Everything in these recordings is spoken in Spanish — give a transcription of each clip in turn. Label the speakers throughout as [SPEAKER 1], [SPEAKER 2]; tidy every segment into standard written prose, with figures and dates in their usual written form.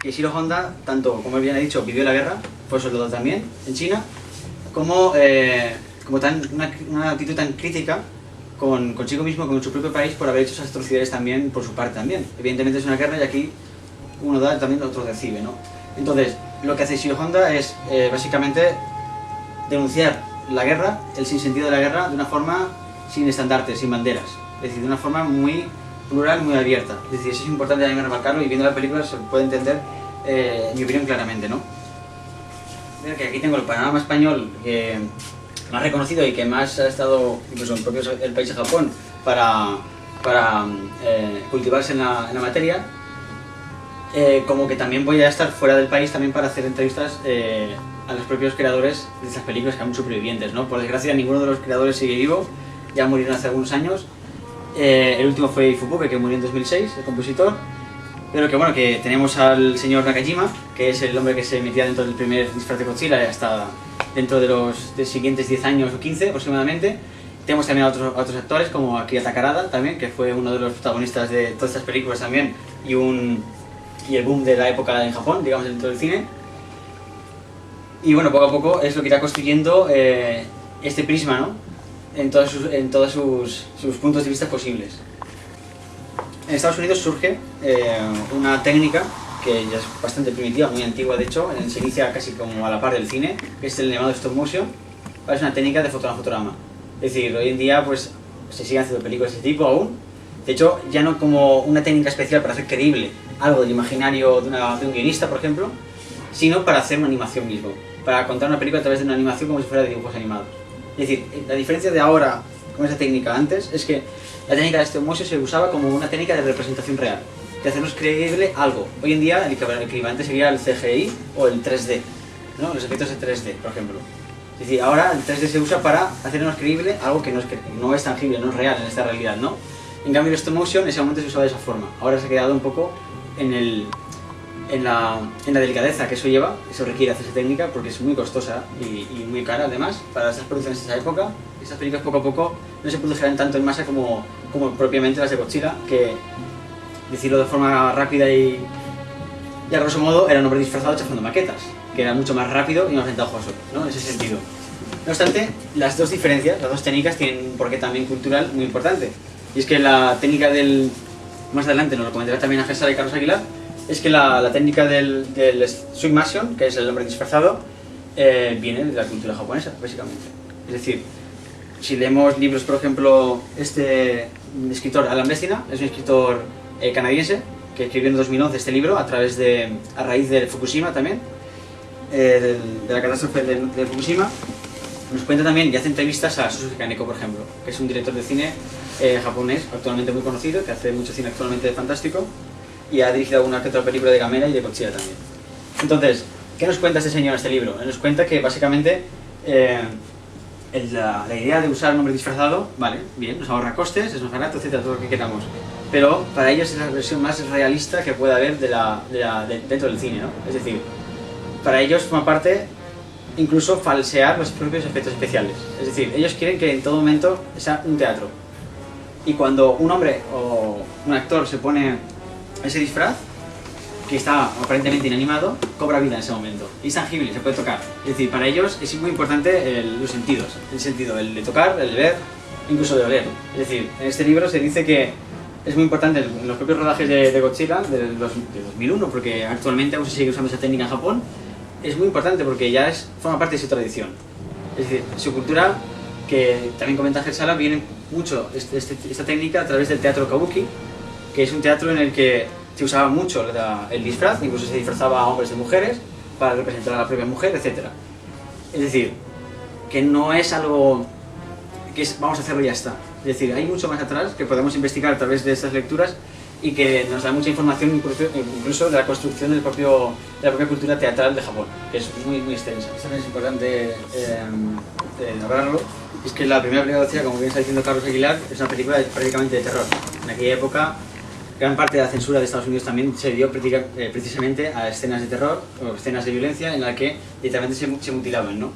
[SPEAKER 1] que Shiro Honda, tanto como él bien ha dicho, vivió la guerra, fue soldado también en China, como una actitud tan crítica consigo mismo, con su propio país, por haber hecho esas atrocidades también por su parte también. Evidentemente es una guerra y aquí uno da también otro recibe, ¿no? Entonces, lo que hace Shiro Honda es básicamente denunciar la guerra, el sinsentido de la guerra, de una forma sin estandartes, sin banderas. Es decir, de una forma muy plural, muy abierta. Es decir, eso es importante también remarcarlo y viendo la película se puede entender, en mi opinión, claramente, ¿no? Mira que aquí tengo el panorama español que más reconocido y que más ha estado, incluso en el país de Japón, para cultivarse en la materia. Como que también voy a estar fuera del país también para hacer entrevistas a los propios creadores de estas películas que aún supervivientes, ¿no? Por desgracia, ninguno de los creadores sigue vivo, ya murieron hace algunos años. El último fue Ifukube, que murió en 2006, el compositor. Pero que bueno, que tenemos al señor Nakajima, que es el hombre que se metía dentro del primer disfraz de Godzilla hasta dentro de los siguientes 10 años o 15 aproximadamente. Tenemos también a otros actores como Akira Takarada también, que fue uno de los protagonistas de todas estas películas también y el boom de la época en Japón, digamos, dentro del cine. Y bueno, poco a poco es lo que irá construyendo este prisma, ¿no? En todos sus puntos de vista posibles. En Estados Unidos surge una técnica que ya es bastante primitiva, muy antigua de hecho, se inicia casi como a la par del cine, que es el llamado stop motion. Es una técnica de fotograma. Es decir, hoy en día pues se siguen haciendo películas de este tipo aún. De hecho, ya no como una técnica especial para hacer creíble algo del imaginario de un guionista, por ejemplo, sino para hacer una animación mismo, para contar una película a través de una animación como si fuera de dibujos animados. Es decir, la diferencia de ahora con esa técnica antes es que la técnica de stop motion se usaba como una técnica de representación real, de hacernos creíble algo. Hoy en día el equivalente sería el CGI o el 3D, ¿no? Los efectos de 3D, por ejemplo. Es decir, ahora el 3D se usa para hacernos creíble algo que no es tangible, no es real en esta realidad, ¿no? En cambio el stop motion en ese momento se usaba de esa forma. Ahora se ha quedado un poco en la delicadeza que eso lleva. Eso requiere hacer esa técnica porque es muy costosa y muy cara además para esas producciones de esa época. Esas películas poco a poco no se produjeran tanto en masa como propiamente las de Godzilla, que, decirlo de forma rápida y a grosso modo, era un hombre disfrazado chafando maquetas, que era mucho más rápido y más ventajoso, ¿no? En ese sentido. No obstante, las dos diferencias, las dos técnicas tienen un porqué también cultural muy importante. Y es que la técnica más adelante nos lo comentará también Ángel Sala y Carlos Aguilar, es que la técnica del stop motion, que es el hombre disfrazado, viene de la cultura japonesa, básicamente. Es decir, si leemos libros, por ejemplo, este escritor Alan Bessina, es un escritor canadiense, que escribió en 2011 este libro a raíz de Fukushima también, de la catástrofe de Fukushima. Nos cuenta también y hace entrevistas a Suzuki Kaneko, por ejemplo, que es un director de cine japonés actualmente muy conocido, que hace mucho cine actualmente fantástico y ha dirigido alguna que otra película de Gamera y de Godzilla también. Entonces, ¿qué nos cuenta este señor en este libro? Él nos cuenta que básicamente la idea de usar un hombre disfrazado, vale, bien, nos ahorra costes, es más barato, etcétera, todo lo que queramos. Pero para ellos es la versión más realista que pueda haber dentro del cine, ¿no? Es decir, para ellos forma parte incluso falsear los propios efectos especiales. Es decir, ellos quieren que en todo momento sea un teatro. Y cuando un hombre o un actor se pone ese disfraz, que está aparentemente inanimado, cobra vida en ese momento. Y es tangible, se puede tocar. Es decir, para ellos es muy importante los sentidos. El sentido, el de tocar, el de ver, incluso de oler. Es decir, en este libro se dice que es muy importante en los propios rodajes de Godzilla, de 2001, porque actualmente aún se sigue usando esa técnica en Japón. Es muy importante porque ya forma parte de su tradición. Es decir, su cultura, que también comenta Ángel Sala, viene mucho esta técnica a través del teatro kabuki, que es un teatro en el que se usaba mucho el disfraz, incluso se disfrazaba a hombres de mujeres para representar a la propia mujer, etc. Es decir, que no es algo que vamos a hacerlo y ya está. Es decir, hay mucho más atrás que podemos investigar a través de estas lecturas y que nos da mucha información incluso de la construcción de la propia cultura teatral de Japón, que es muy, muy extensa. Esto también es importante hablarlo. Es que la primera película de Godzilla, como bien está diciendo Carlos Aguilar, es una película prácticamente de terror. En aquella época, gran parte de la censura de Estados Unidos también se dio precisamente a escenas de terror o escenas de violencia en las que literalmente se mutilaban, ¿no?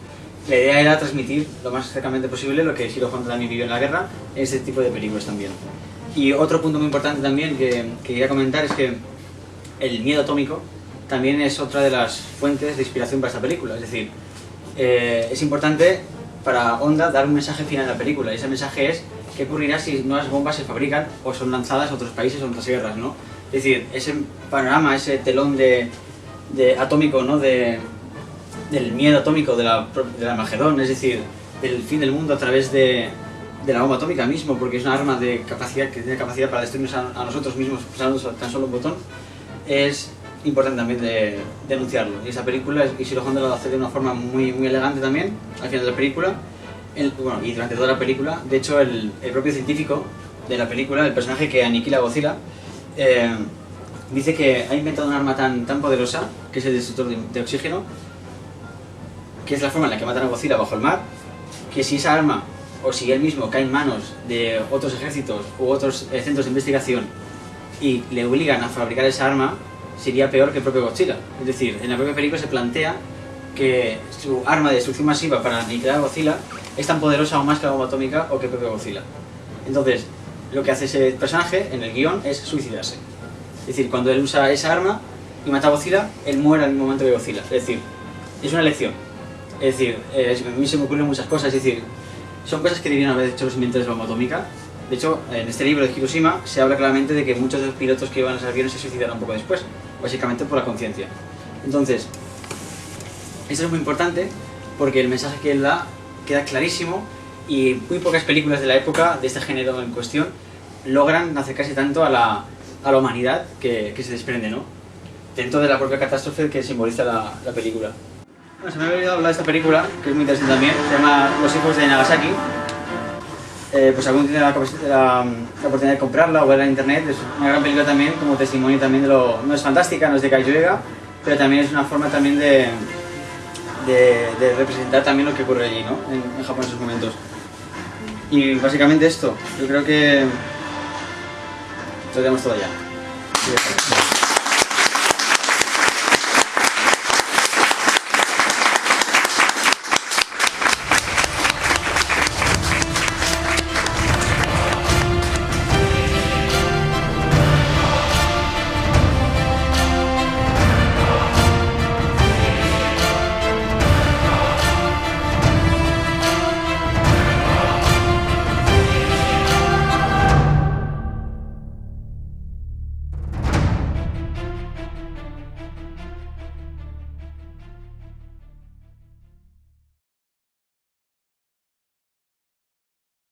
[SPEAKER 1] La idea era transmitir lo más cercanamente posible lo que Shiro Honda también vivió en la guerra en este tipo de películas también. Y otro punto muy importante también que quería comentar es que el miedo atómico también es otra de las fuentes de inspiración para esta película. Es decir, es importante para Honda dar un mensaje final a la película, y ese mensaje es qué ocurrirá si nuevas bombas se fabrican o son lanzadas a otros países o en otras guerras, ¿no? Es decir, ese panorama, ese telón de atómico, ¿no? Del miedo atómico del Armagedón, es decir, del fin del mundo a través de la bomba atómica mismo, porque es una arma de capacidad que tiene capacidad para destruirnos a nosotros mismos pulsando tan solo un botón. Es importante también de denunciarlo. Y esa película, Ishiro Honda lo hace de una forma muy elegante también, al final de la película, bueno, y durante toda la película. De hecho, el propio científico de la película, el personaje que aniquila a Godzilla, dice que ha inventado un arma tan poderosa, que es el destructor de oxígeno, que es la forma en la que matan a Godzilla bajo el mar, que si esa arma, o si él mismo cae en manos de otros ejércitos u otros centros de investigación y le obligan a fabricar esa arma, sería peor que el propio Godzilla. Es decir, en la propia película se plantea que su arma de destrucción masiva para aniquilar a Godzilla es tan poderosa o más que la bomba atómica o que el propio Godzilla. Entonces, lo que hace ese personaje en el guión es suicidarse. Es decir, cuando él usa esa arma y mata a Godzilla, él muere al mismo momento que Godzilla. Es decir, es una elección. Es decir, a mí se me ocurren muchas cosas. Es decir, son cosas que debieron haber hecho los inventores de la bomba atómica. De hecho, en este libro de Hiroshima se habla claramente de que muchos de los pilotos que iban a los aviones se suicidaron un poco después, básicamente por la conciencia. Entonces, eso es muy importante porque el mensaje que él da queda clarísimo, y muy pocas películas de la época de este género en cuestión logran acercarse tanto a la humanidad que se desprende, ¿no? Dentro de la propia catástrofe que simboliza la película. Bueno, se me había olvidado hablar de esta película, que es muy interesante también, se llama Los hijos de Nagasaki. Pues alguno tiene la oportunidad de comprarla o verla en internet. Es una gran película también, como testimonio también de lo... No es fantástica, no es de Kaiju Ega, pero también es una forma también de representar también lo que ocurre allí, ¿no? En Japón en esos momentos. Y básicamente esto, yo creo que lo tenemos todo ya.